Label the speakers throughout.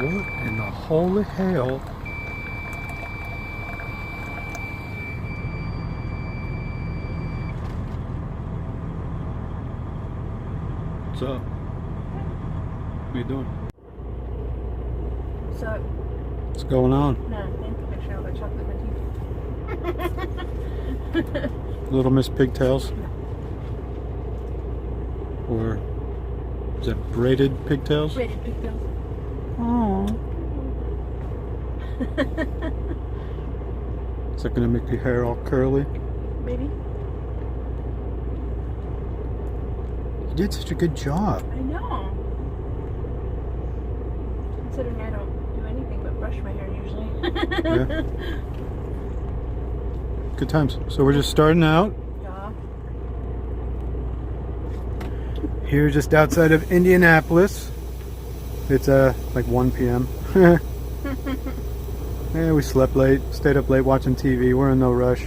Speaker 1: What in the holy hell? What's up? What are you doing?
Speaker 2: What's up?
Speaker 1: What's going on?
Speaker 2: Nothing. Actually, all that chocolate in my teeth.
Speaker 1: Little Miss Pigtails? Or is that braided pigtails?
Speaker 2: Braided pigtails.
Speaker 1: Oh. Is that gonna make your hair all curly?
Speaker 2: Maybe.
Speaker 1: You did such a good job.
Speaker 2: I know. Considering I don't do anything but brush my hair usually.
Speaker 1: Yeah. Good times. So we're just starting out.
Speaker 2: Yeah.
Speaker 1: Here just outside of Indianapolis. It's like 1 p.m. Yeah, we slept late, stayed up late watching TV. We're in no rush.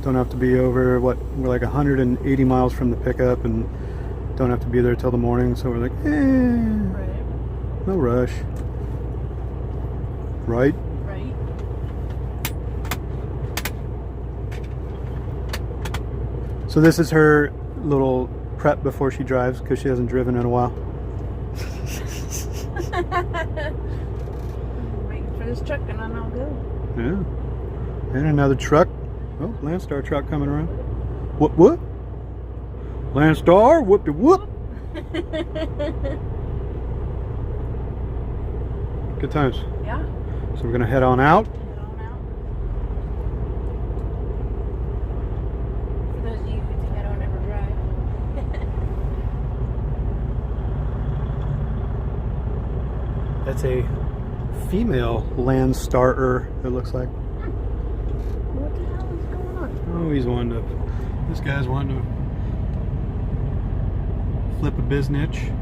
Speaker 1: Don't have to be over, what, we're like 180 miles from the pickup and don't have to be there till the morning. So we're like,
Speaker 2: Right.
Speaker 1: no rush. Right?
Speaker 2: Right.
Speaker 1: So this is her little prep before she drives because she hasn't driven in a while.
Speaker 2: Waiting for this truck and then I'll go.
Speaker 1: Yeah. And another truck. Oh, Landstar truck coming around. What? Landstar, whoop-de-whoop. Good times.
Speaker 2: Yeah.
Speaker 1: So we're gonna head on out.
Speaker 2: Head on out. For those of you who think I don't ever drive.
Speaker 1: That's a female Landstar, it looks like.
Speaker 2: What the hell is going on?
Speaker 1: Oh, he's wanting to. This guy's wanting to flip a biznitch.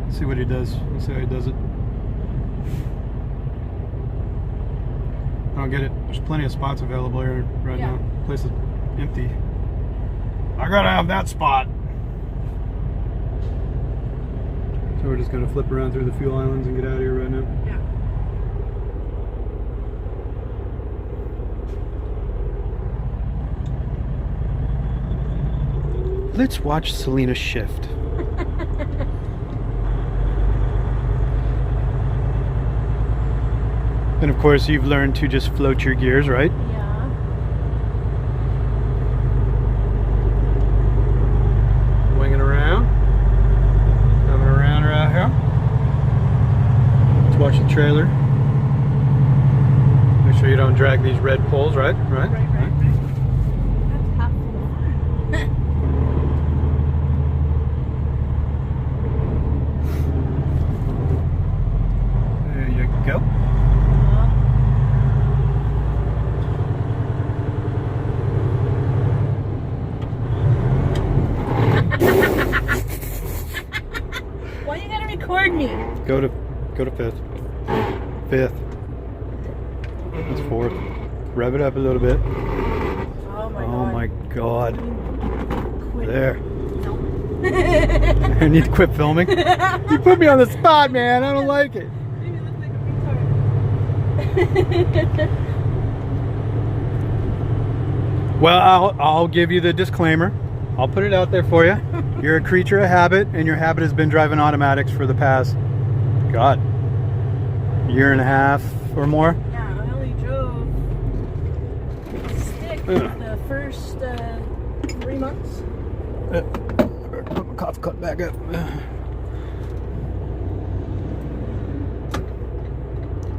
Speaker 1: Let's see what he does. Let's see how he does it. I don't get it. There's plenty of spots available here right now. The place is empty. I gotta have that spot. So we're just gonna flip around through the fuel islands and get out of here right now.
Speaker 2: Yeah.
Speaker 1: Let's watch Selena shift. And of course, you've learned to just float your gears, right?
Speaker 2: Yeah.
Speaker 1: Winging around. Coming around right here. Let's watch the trailer. Make sure you don't drag these red poles, right? Right?
Speaker 2: Right. That's half the
Speaker 1: There you go.
Speaker 2: Why you gotta record me?
Speaker 1: Go to fifth. Fifth. That's fourth. Rev it up a little bit.
Speaker 2: Oh my god.
Speaker 1: God.
Speaker 2: Quit.
Speaker 1: There.
Speaker 2: No.
Speaker 1: I need to quit filming. You put me on the spot, man. I don't like it.
Speaker 2: Maybe look like a retard.
Speaker 1: Well, I'll give you the disclaimer. I'll put it out there for you. You're a creature of habit, and your habit has been driving automatics for the past, God, year and a half or more.
Speaker 2: Yeah, I only drove stick the first 3 months.
Speaker 1: Put my cough cut back up.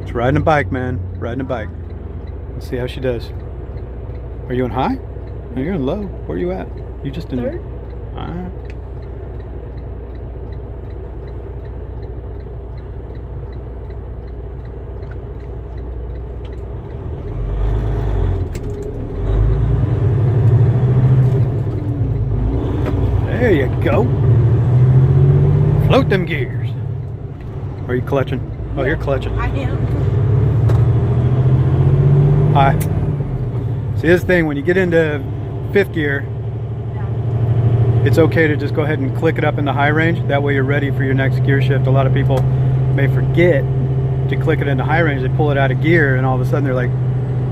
Speaker 1: It's riding a bike, man. Riding a bike. Let's see how she does. Are you in high? No, you're in low. Where are you at? You just in
Speaker 2: Third?
Speaker 1: Alright. There you go. Float them gears. Are you clutching? Oh, you're clutching.
Speaker 2: I am.
Speaker 1: Hi. See, this thing, when you get into fifth gear, it's okay to just go ahead and click it up in the high range. That way you're ready for your next gear shift. A lot of people may forget to click it into high range. They pull it out of gear and all of a sudden they're like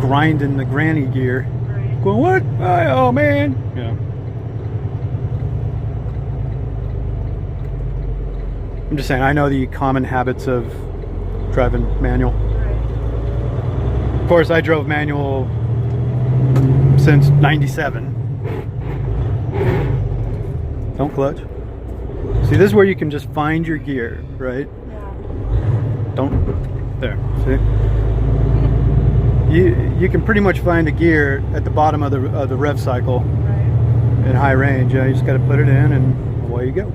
Speaker 1: grinding the granny gear.
Speaker 2: Right.
Speaker 1: Going, what? Oh man. Yeah. I'm just saying, I know the common habits of driving manual.
Speaker 2: Right.
Speaker 1: Of course, I drove manual since '97. Don't clutch. See, this is where you can just find your gear, right?
Speaker 2: Yeah.
Speaker 1: Don't. There. See? You can pretty much find a gear at the bottom of the rev cycle
Speaker 2: Right.
Speaker 1: in high range. You just got to put it in, and away you go.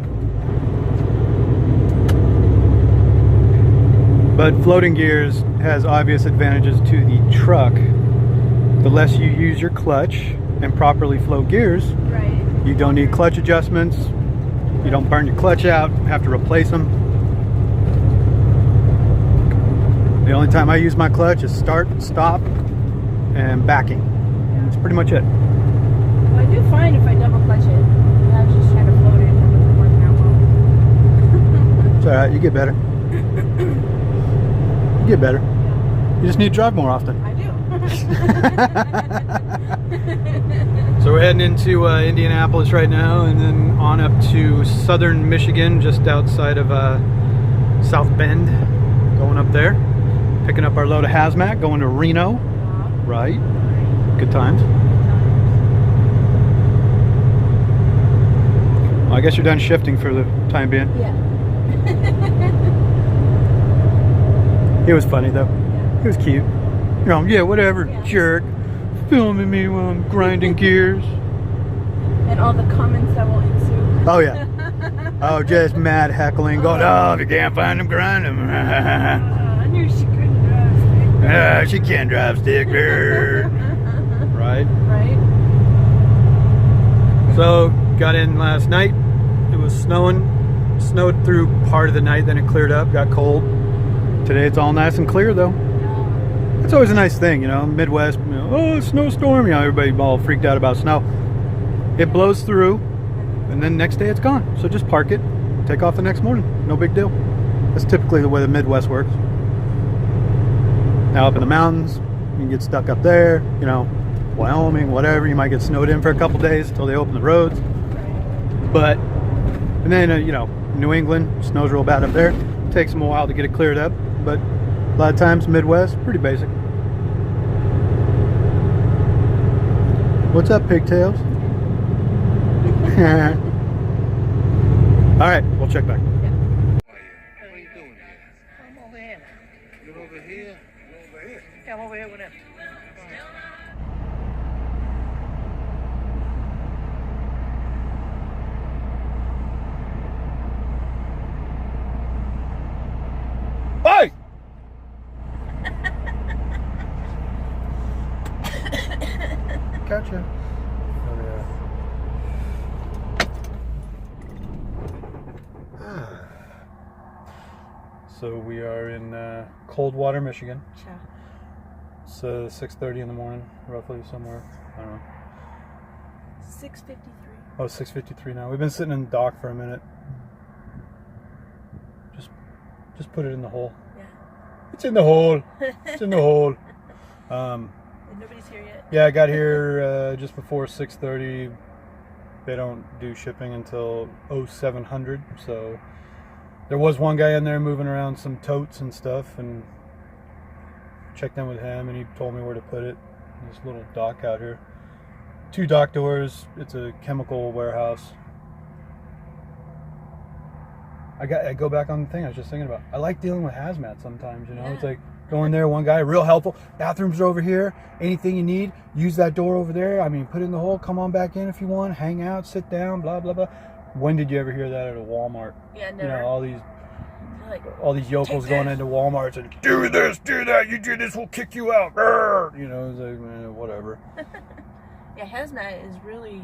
Speaker 1: But floating gears has obvious advantages to the truck. The less you use your clutch and properly float gears,
Speaker 2: Right.
Speaker 1: you don't need clutch adjustments. You don't burn your clutch out, have to replace them. The only time I use my clutch is start, stop, and backing. That's pretty much it.
Speaker 2: Well, I do find if I double clutch it, I was just trying to float it and it doesn't work out well.
Speaker 1: It's alright, you get better. You get better. You just need to drive more often.
Speaker 2: I do.
Speaker 1: So we're heading into Indianapolis right now, and then on up to southern Michigan, just outside of South Bend. Going up there, picking up our load of hazmat, going to Reno. Right. Good times. Well, I guess you're done shifting for the time being.
Speaker 2: Yeah.
Speaker 1: It was funny though. It was cute. You know, yeah, whatever, jerk. Filming me while I'm grinding gears.
Speaker 2: And all the comments that will ensue.
Speaker 1: Oh yeah. Oh, just mad heckling, going, oh, if you can't find them, grind them.
Speaker 2: I knew she couldn't drive.
Speaker 1: She can't drive stick. Right.
Speaker 2: Right.
Speaker 1: So, got in last night. It was snowing. Snowed through part of the night, then it cleared up, got cold. Today it's all nice and clear though. It's always a nice thing, you know, Midwest, you know, oh, snowstorm, you know, everybody all freaked out about snow. It blows through, and then next day it's gone. So just park it, take off the next morning. No big deal. That's typically the way the Midwest works. Now up in the mountains, you can get stuck up there, you know, Wyoming, whatever. You might get snowed in for a couple days until they open the roads. But, and then, you know, New England, snows real bad up there. Takes them a while to get it cleared up, but a lot of times Midwest, pretty basic. What's up, pigtails? All right, we'll check back.
Speaker 3: What are you doing here?
Speaker 4: I'm over here.
Speaker 3: You're over here? You're over here?
Speaker 4: Yeah, I'm over here with him.
Speaker 1: Hey! Gotcha. Oh, yeah. So we are in Coldwater, Michigan.
Speaker 2: Sure.
Speaker 1: It's 6:30 in the morning, roughly, somewhere. I don't know.
Speaker 2: 6:53.
Speaker 1: Oh, 6:53 now. We've been sitting in the dock for a minute. Just put it in the hole.
Speaker 2: Yeah.
Speaker 1: It's in the hole. It's in the hole.
Speaker 2: And nobody's here yet.
Speaker 1: Yeah, I got here just before 6:30. They don't do shipping until 0700. So there was one guy in there moving around some totes and stuff, and checked in with him, and he told me where to put it. This little dock out here. 2 dock doors. It's a chemical warehouse. I go back on the thing I was just thinking about. I like dealing with hazmat sometimes, you know. It's like go in there, one guy, real helpful. Bathrooms are over here. Anything you need, use that door over there. I mean, put it in the hole. Come on back in if you want. Hang out, sit down, blah blah blah. When did you ever hear that at a Walmart?
Speaker 2: Yeah, never.
Speaker 1: You know,
Speaker 2: Like,
Speaker 1: all these yokels going into Walmart and do this, do that. You do this, we'll kick you out. You know, it's like whatever.
Speaker 2: yeah, hazmat is really.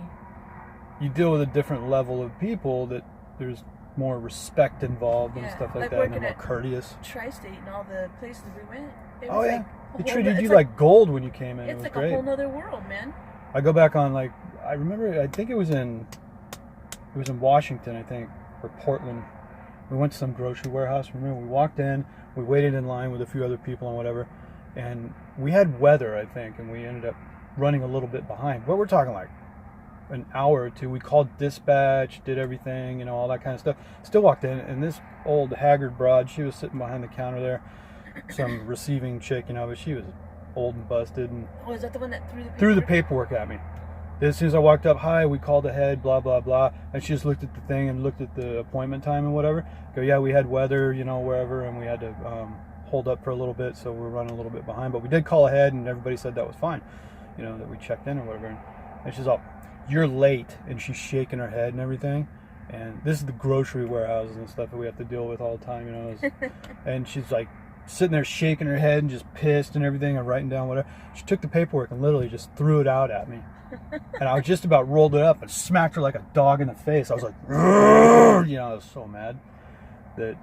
Speaker 1: You deal with a different level of people that there's more respect involved and stuff like that, and they're more courteous.
Speaker 2: Tri-State and all the places we went. It
Speaker 1: Oh
Speaker 2: was
Speaker 1: yeah,
Speaker 2: like
Speaker 1: they treated you like gold when you came in. It
Speaker 2: It's
Speaker 1: was
Speaker 2: like
Speaker 1: great.
Speaker 2: a whole nother world, man.
Speaker 1: I go back on, like, I remember, I think it was in it was in Washington, I think, or Portland. We went to some grocery warehouse. Remember, we walked in, we waited in line with a few other people and whatever, and we had weather, I think, and we ended up running a little bit behind. But we're talking like an hour or two. We called dispatch, did everything, you know, all that kind of stuff. Still walked in, and this old haggard broad, she was sitting behind the counter there, some receiving chick, you know, but she was old and busted. And
Speaker 2: oh, is that the one that threw the paperwork?
Speaker 1: Threw the paperwork at me. As soon as I walked up, hi, we called ahead, blah, blah, blah. And she just looked at the thing and looked at the appointment time and whatever. Go, yeah, we had weather, you know, wherever, and we had to hold up for a little bit, so we're running a little bit behind. But we did call ahead, and everybody said that was fine, you know, that we checked in or whatever. And she's all, you're late. And she's shaking her head and everything. And this is the grocery warehouses and stuff that we have to deal with all the time, you know. And she's like sitting there shaking her head and just pissed and everything and writing down whatever. She took the paperwork and literally just threw it out at me. And I was just about rolled it up and smacked her like a dog in the face. I was like, you know, I was so mad that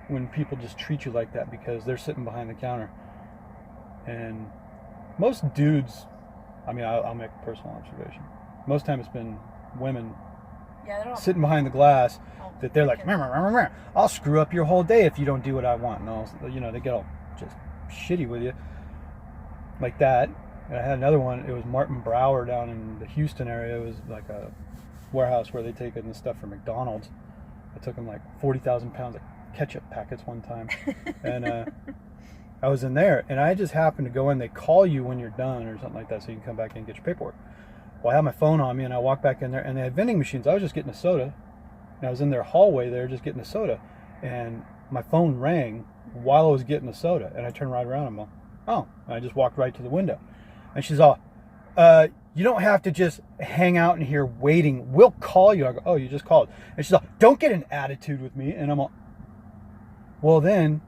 Speaker 1: when people just treat you like that because they're sitting behind the counter. And most dudes, I mean, I'll make a personal observation. Most time it's been women sitting behind the glass that they're like, I'll screw up your whole day if you don't do what I want. And all, you know, they get all just shitty with you like that. And I had another one. It was Martin Brower down in the Houston area. It was like a warehouse where they take in the stuff for McDonald's. I took them like 40,000 pounds of ketchup packets one time. And I was in there, and I just happened to go in. They call you when you're done or something like that so you can come back in and get your paperwork. Well, I had my phone on me, and I walked back in there, and they had vending machines. I was just getting a soda. And I was in their hallway there just getting a soda. And my phone rang while I was getting a soda. And I turned right around, and I'm like, oh. And I just walked right to the window. And she's all, you don't have to just hang out in here waiting. We'll call you. I go, oh, you just called. And she's all, don't get an attitude with me. And I'm all, well, then,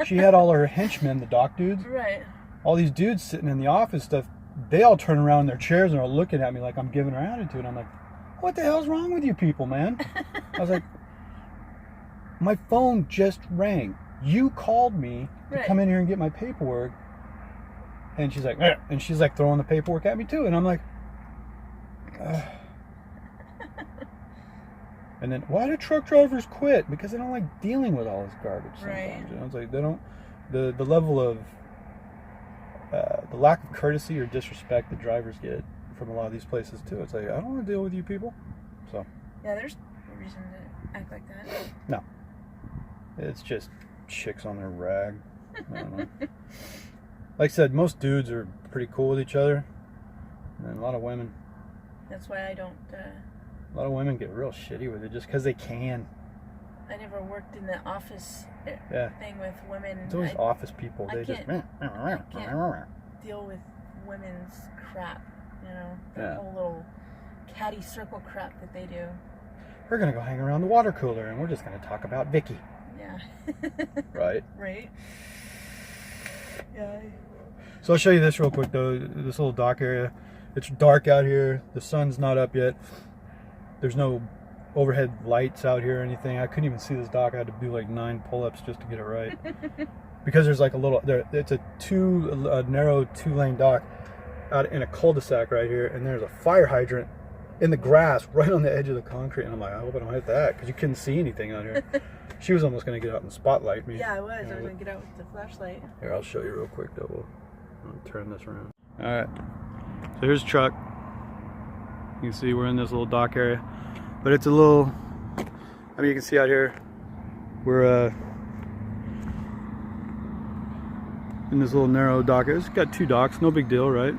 Speaker 1: she had all her henchmen, the dock dudes.
Speaker 2: Right.
Speaker 1: All these dudes sitting in the office stuff. They all turn around in their chairs and are looking at me like I'm giving her attitude. I'm like, what the hell's wrong with you people, man? I was like, my phone just rang. You called me to come in here and get my paperwork. And she's like, eh. And she's like throwing the paperwork at me too. And I'm like, ugh. And then, why do truck drivers quit? Because they don't like dealing with all this garbage sometimes. You know, it's like they don't, the level of, the lack of courtesy or disrespect that drivers get from a lot of these places too. It's like, I don't want to deal with you people. So.
Speaker 2: Yeah, there's no reason to act like that.
Speaker 1: No. It's just chicks on their rag. I don't know. Like I said, most dudes are pretty cool with each other. And a lot of women.
Speaker 2: That's why I don't...
Speaker 1: A lot of women get real shitty with it just because they can.
Speaker 2: I never worked in the office thing with women.
Speaker 1: It's always office people. They just...
Speaker 2: can't deal with women's crap, you know? The whole little catty circle crap that they do.
Speaker 1: We're going to go hang around the water cooler and we're just going to talk about Vicky.
Speaker 2: Yeah.
Speaker 1: Right?
Speaker 2: Right. Yeah.
Speaker 1: So I'll show you this real quick though. This little dock area. It's dark out here. The sun's not up yet. There's no overhead lights out here or anything. I couldn't even see this dock. I had to do like 9 pull-ups just to get it right. Because there's like a little, it's a narrow 2-lane dock out in a cul-de-sac right here, and there's a fire hydrant in the grass right on the edge of the concrete. And I'm like, I hope I don't hit that, because you couldn't see anything out here. She was almost going to get out and spotlight me.
Speaker 2: Yeah, I was. I was going to get out with the flashlight.
Speaker 1: Here, I'll show you real quick though. I'll turn this around. All right. So here's the truck. You can see we're in this little dock area, but it's a little, I mean, you can see out here, we're in this little narrow dock. It's got 2 docks, no big deal, right?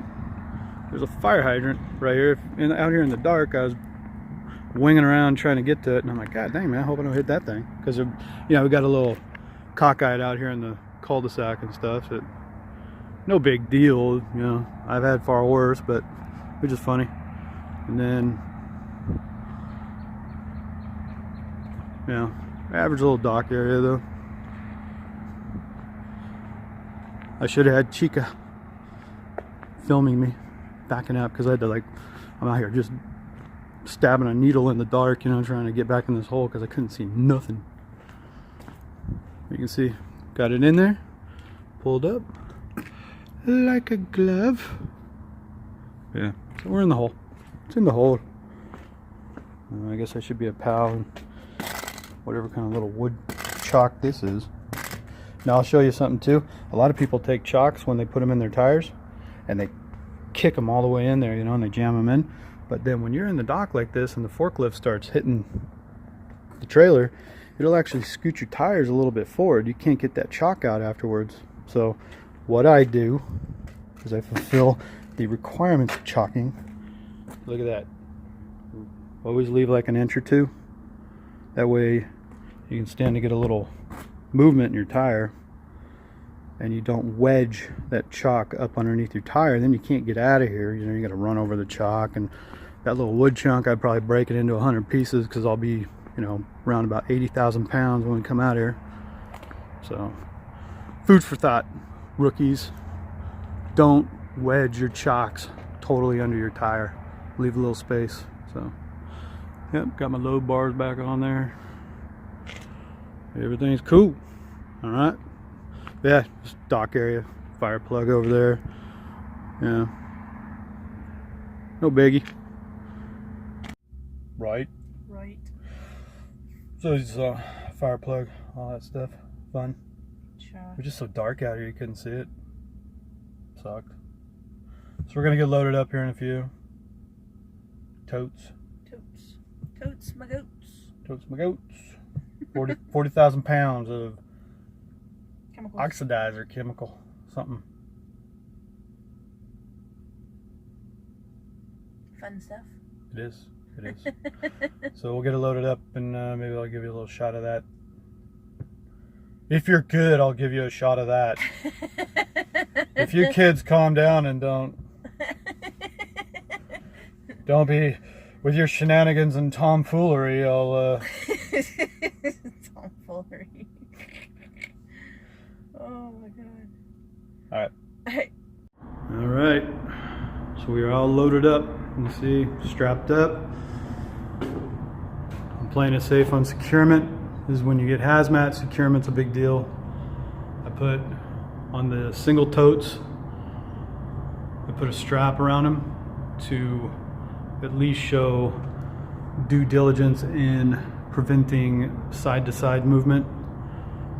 Speaker 1: There's a fire hydrant right here. And out here in the dark, I was winging around trying to get to it, and I'm like, God dang, man, I hope I don't hit that thing. Because, you know, we got a little cockeyed out here in the cul-de-sac and stuff. So no big deal, you know. I've had far worse, but it's just funny. And then, you know, average little dock area though. I should have had Chica filming me backing up, because I had to, like, I'm out here just stabbing a needle in the dark, you know, trying to get back in this hole because I couldn't see nothing. You can see, got it in there, pulled up like a glove. Yeah, so we're in the hole. It's in the hole. I guess I should be a pal in whatever kind of little wood chalk this is. Now I'll show you something too. A lot of people take chalks when they put them in their tires and they kick them all the way in there, you know, and they jam them in. But then when you're in the dock like this and the forklift starts hitting the trailer, it'll actually scoot your tires a little bit forward. You can't get that chalk out afterwards. So what I do is I fulfill the requirements of chalking. Look at that. Always leave like an inch or two. That way you can stand to get a little movement in your tire and you don't wedge that chalk up underneath your tire. Then you can't get out of here. You know, you got to run over the chalk, and that little wood chunk, I'd probably break it into 100 pieces because I'll be, you know, around about 80,000 pounds when we come out here. So food for thought, rookies. Don't wedge your chocks totally under your tire. Leave a little space. So yep, got my load bars back on there. Everything's cool. All right. Yeah, just dock area, fire plug over there. Yeah, no biggie. Right. So it's fire plug, all that stuff. Fun.
Speaker 2: Sure.
Speaker 1: It was just so dark out here you couldn't see it. Sucked. So we're gonna get loaded up here in a few. Totes.
Speaker 2: Totes my goats.
Speaker 1: Totes my goats. 40,000 pounds of
Speaker 2: Chemicals.
Speaker 1: oxidizer chemical, something.
Speaker 2: Fun stuff.
Speaker 1: It is. So we'll get it loaded up, and maybe I'll give you a little shot of that. If you're good, I'll give you a shot of that. If you kids calm down and don't be with your shenanigans and tomfoolery, I'll
Speaker 2: Tomfoolery. Oh my god.
Speaker 1: Alright. Alright. So we are all loaded up. You see, strapped up. I'm playing it safe on securement. This is when you get hazmat. Securement's a big deal. I put on the single totes, I put a strap around them to at least show due diligence in preventing side-to-side movement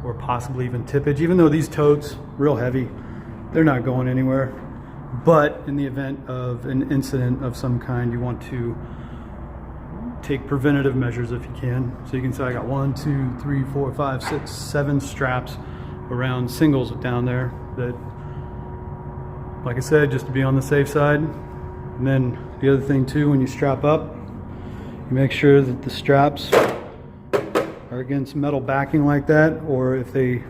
Speaker 1: or possibly even tippage. Even though these totes, real heavy, they're not going anywhere. But in the event of an incident of some kind, you want to take preventative measures if you can. So you can see I got 1, 2, 3, 4, 5, 6, 7 straps around singles down there that, like I said, just to be on the safe side. And then the other thing too, when you strap up, you make sure that the straps are against metal backing like that, or if they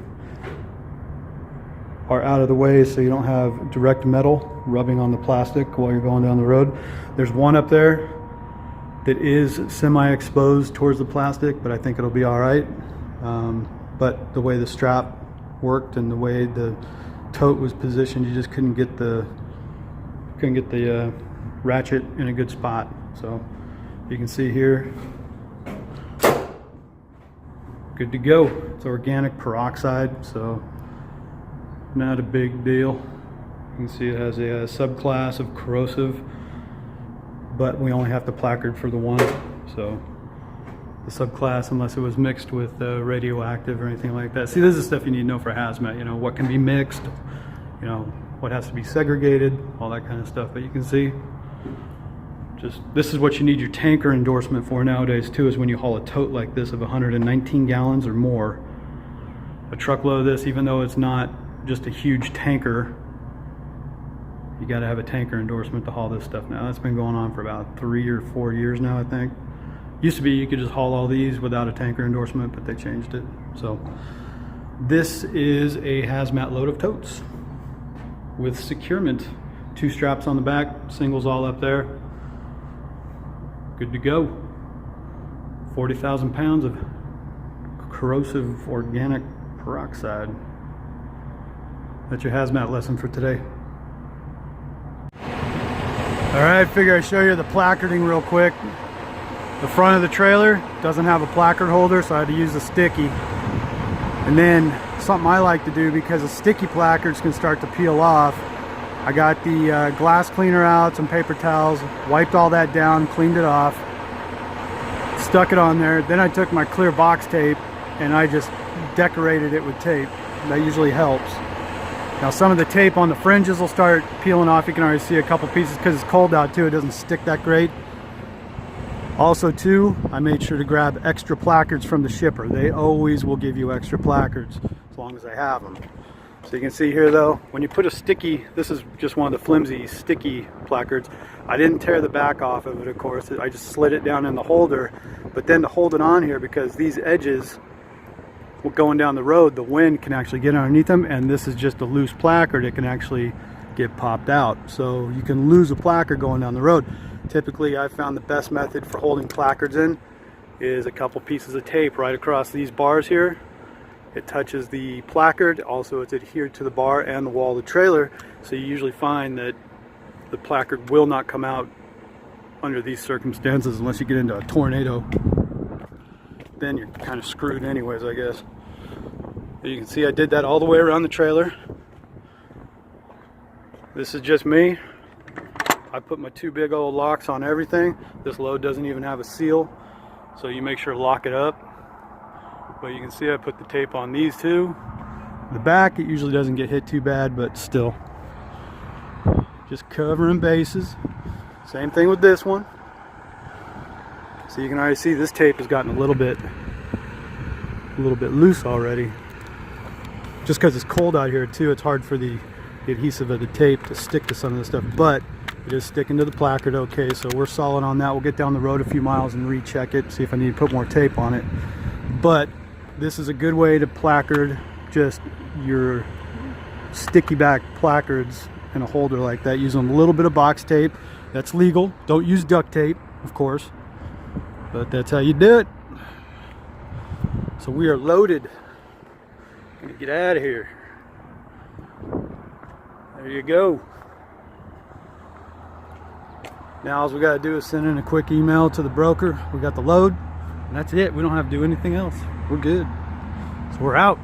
Speaker 1: are out of the way so you don't have direct metal rubbing on the plastic while you're going down the road. There's one up there that is semi-exposed towards the plastic, but I think it'll be all right. But the way the strap worked and the way the tote was positioned, you just couldn't get the ratchet in a good spot. So you can see here, good to go. It's organic peroxide, so not a big deal. You can see it has a subclass of corrosive, but we only have the placard for the one. So the subclass, unless it was mixed with radioactive or anything like that. See, this is stuff you need to know for hazmat. You know, what can be mixed, you know, what has to be segregated, all that kind of stuff. But you can see, just this is what you need your tanker endorsement for nowadays too, is when you haul a tote like this of 119 gallons or more. A truckload of this, even though it's not just a huge tanker, you got to have a tanker endorsement to haul this stuff now. That's been going on for about 3 or 4 years now, I think. Used to be you could just haul all these without a tanker endorsement, but they changed it. So this is a hazmat load of totes with securement. 2 straps on the back, singles all up there. Good to go. 40,000 pounds of corrosive organic peroxide. That's your hazmat lesson for today. All right, figure I show you the placarding real quick. The front of the trailer doesn't have a placard holder, so I had to use a sticky. And then something I like to do, because the sticky placards can start to peel off, I got the glass cleaner out, some paper towels, wiped all that down, cleaned it off. stuck it on there. Then I took my clear box tape and I just decorated it with tape. That usually helps. Now some of the tape on the fringes will start peeling off. You can already see a couple pieces because it's cold out too. It doesn't stick that great. Also too, I made sure to grab extra placards from the shipper. They always will give you extra placards as long as I have them. So you can see here though, when you put a sticky, this is just one of the flimsy sticky placards. I didn't tear the back off of it, of course. I just slid it down in the holder. But then to hold it on here, because these edges, going down the road, the wind can actually get underneath them, and this is just a loose placard. It can actually get popped out. So you can lose a placard going down the road. Typically, I found the best method for holding placards in is a couple pieces of tape right across these bars here. It touches the placard. Also, it's adhered to the bar and the wall of the trailer. So you usually find that the placard will not come out under these circumstances unless you get into a tornado. Then you're kind of screwed anyways, I guess. You can see I did that all the way around the trailer. This is just me. I put my 2 big old locks on everything. This load doesn't even have a seal, so you make sure to lock it up. But you can see I put the tape on these two. The back, it usually doesn't get hit too bad, but still. Just covering bases. Same thing with this one. So you can already see this tape has gotten a little bit loose already. Just because it's cold out here too, it's hard for the adhesive of the tape to stick to some of this stuff, but it is sticking to the placard okay, so we're solid on that. We'll get down the road a few miles and recheck it, see if I need to put more tape on it. But this is a good way to placard just your sticky back placards in a holder like that, using a little bit of box tape. That's legal. Don't use duct tape, of course, but that's how you do it. So we are loaded. Gonna get out of here. There you go. Now all we gotta do is send in a quick email to the broker. We got the load, and that's it. We don't have to do anything else. We're good. So we're out.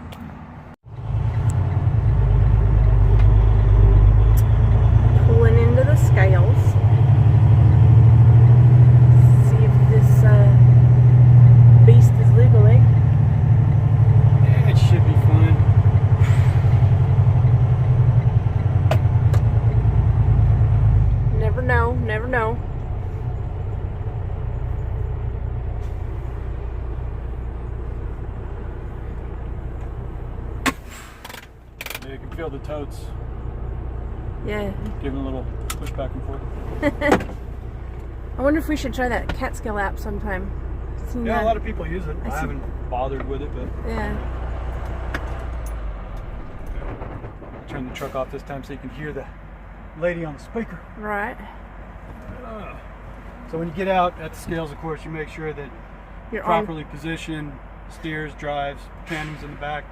Speaker 2: Pulling into the scales. See if this beast is legal, eh?
Speaker 1: Yeah, it should be fine.
Speaker 2: Never know, never know.
Speaker 1: Yeah, you can feel the totes.
Speaker 2: Yeah.
Speaker 1: Giving a little push back and forth.
Speaker 2: I wonder if we should try that CatScale app sometime. Seen
Speaker 1: Yeah,
Speaker 2: that?
Speaker 1: a lot of people use it. I haven't bothered with it, but
Speaker 2: Yeah.
Speaker 1: turn the truck off this time so you can hear the lady on the speaker.
Speaker 2: Right.
Speaker 1: So when you get out at the scales, of course, you make sure that
Speaker 2: You're
Speaker 1: properly positioned, steers, drives, tandem's in the back.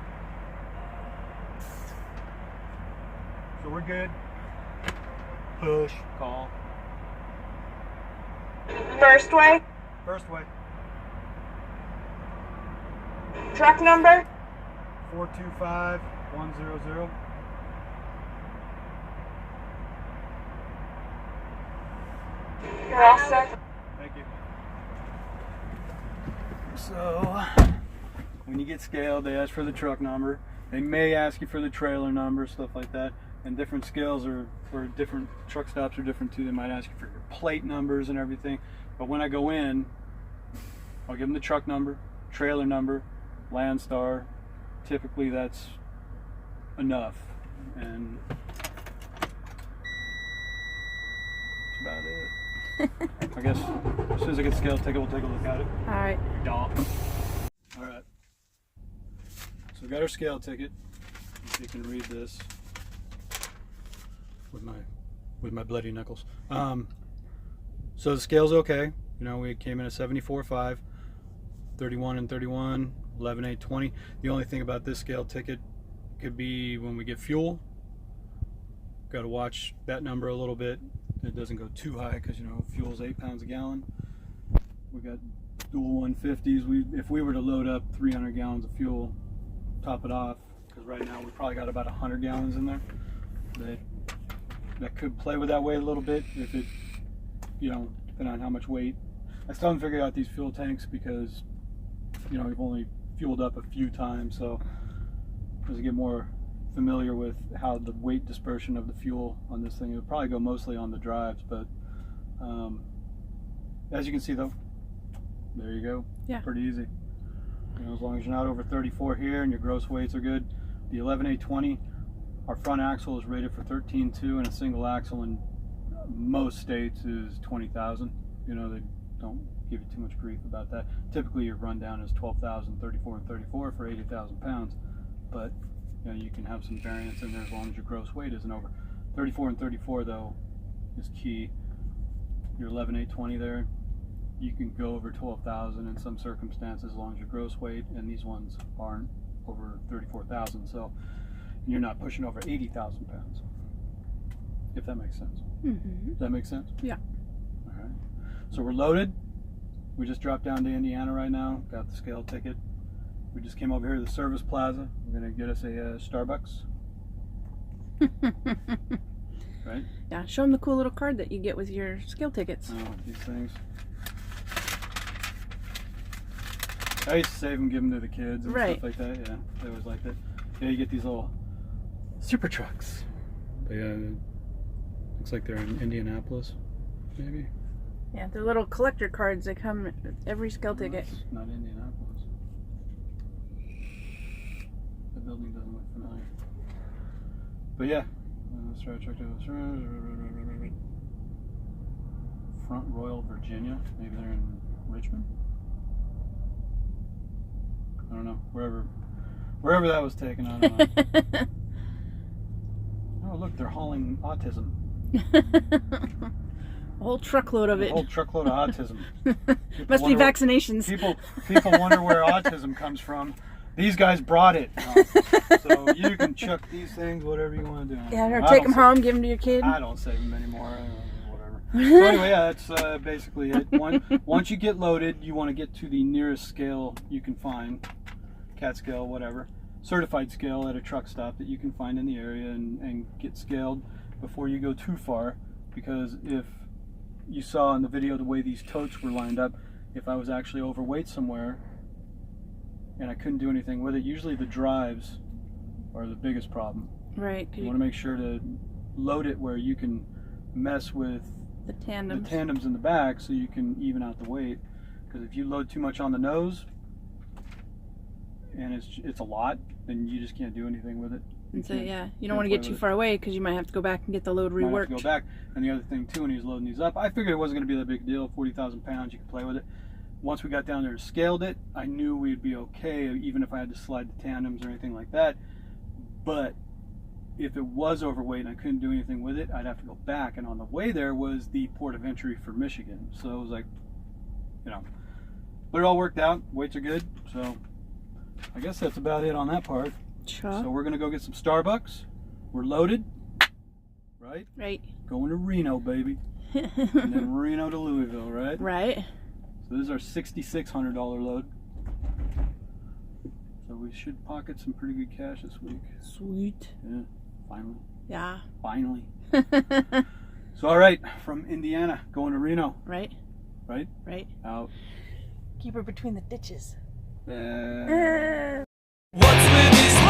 Speaker 1: So we're good. Push, call.
Speaker 4: First way,
Speaker 1: First way,
Speaker 4: truck number,
Speaker 1: 425100.
Speaker 4: you're all set.
Speaker 1: Thank you. So, when you get scaled, they ask for the truck number. They may ask you for the trailer number, stuff like that. And different scales are, or different truck stops are different too. They might ask you for your plate numbers and everything. But when I go in, I'll give them the truck number, trailer number, Landstar. Typically that's enough. And that's about it. I guess as soon as I get the scale ticket, we'll take a look at it.
Speaker 2: Alright.
Speaker 1: Yeah. Alright. So we got our scale ticket. If you can read this with my bloody knuckles. So the scale's okay. You know, we came in at 74.5, 31 and 31, 11, 8, 20. The only thing about this scale ticket could be when we get fuel. Got to watch that number a little bit. It doesn't go too high because, you know, fuel's 8 pounds a gallon. We got dual 150s. If we were to load up 300 gallons of fuel, top it off, because right now we probably got about 100 gallons in there. That could play with that weight a little bit if it, you know, depending on how much weight. I still haven't figured out these fuel tanks because, you know, we've only fueled up a few times, so as I get more familiar with how the weight dispersion of the fuel on this thing, it would probably go mostly on the drives, but as you can see though, there you go.
Speaker 2: Yeah.
Speaker 1: Pretty easy. You know, as long as you're not over 34 here and your gross weights are good. The 11820, our front axle is rated for 13.2, and a single axle in most states is 20,000. You know, they don't give you too much grief about that. Typically your rundown is 12,000, 34 and 34 for 80,000 pounds, but you know, you can have some variance in there as long as your gross weight isn't over. 34 and 34 though is key. Your 11820 there, you can go over 12,000 in some circumstances as long as your gross weight, and these ones aren't over 34,000, so you're not pushing over 80,000 pounds, if that makes sense. Does that make sense?
Speaker 2: Yeah.
Speaker 1: All right. So we're loaded. We just dropped down to Indiana right now. Got the scale ticket. We just came over here to the service plaza. We're gonna get us a Starbucks. Right?
Speaker 2: Yeah. Show them the cool little card that you get with your scale tickets.
Speaker 1: Oh, these things. I used to save them, give them to the kids and
Speaker 2: Right.
Speaker 1: stuff like that. Yeah, they always liked it. Yeah, you get these little super trucks. But yeah, looks like they're in Indianapolis, maybe.
Speaker 2: Yeah, the little collector cards that come with every scale ticket.
Speaker 1: That's not Indianapolis. The building doesn't look familiar. But yeah, let's try to check this. Front Royal, Virginia. Maybe they're in Richmond. I don't know. Wherever that was taken, I don't know. Oh, look, they're hauling autism.
Speaker 2: A whole truckload of
Speaker 1: A
Speaker 2: it.
Speaker 1: whole truckload of autism.
Speaker 2: Must be vaccinations.
Speaker 1: People wonder where autism comes from. These guys brought it. So you can chuck these things, whatever you want to do.
Speaker 2: Yeah, or take them home, give them to your kid.
Speaker 1: I don't save them anymore. Whatever. So anyway, yeah, that's basically it. Once you get loaded, you want to get to the nearest scale you can find. Cat scale, whatever. Certified scale at a truck stop that you can find in the area, and get scaled before you go too far. Because if you saw in the video the way these totes were lined up, if I was actually overweight somewhere and I couldn't do anything with it, usually the drives are the biggest problem.
Speaker 2: Right.
Speaker 1: You want to make sure to load it where you can mess with
Speaker 2: the tandems.
Speaker 1: the tandems in the back so you can even out the weight. Because if you load too much on the nose and it's a lot, then you just can't do anything with it.
Speaker 2: And so yeah, you don't want to get too far away because you might have to go back and get the load reworked.
Speaker 1: Might have to go back. And the other thing too, when he was loading these up, I figured it wasn't going to be that big deal. 40,000 pounds, you could play with it. Once we got down there and scaled it, I knew we'd be okay, even if I had to slide the tandems or anything like that. But if it was overweight and I couldn't do anything with it, I'd have to go back. And on the way there was the port of entry for Michigan. So it was like, you know, but it all worked out. Weights are good. So I guess that's about it on that part.
Speaker 2: Sure.
Speaker 1: So we're going to go get some Starbucks. We're loaded. Right?
Speaker 2: Right.
Speaker 1: Going to Reno, baby. And then Reno to Louisville, right?
Speaker 2: Right.
Speaker 1: So this is our $6,600 load. So we should pocket some pretty good cash this week.
Speaker 2: Sweet.
Speaker 1: Yeah, finally.
Speaker 2: Yeah.
Speaker 1: Finally. So all right, from Indiana, going to Reno.
Speaker 2: Right.
Speaker 1: Right?
Speaker 2: Right.
Speaker 1: Out.
Speaker 2: Keep her between the ditches.
Speaker 1: What's
Speaker 5: What's with these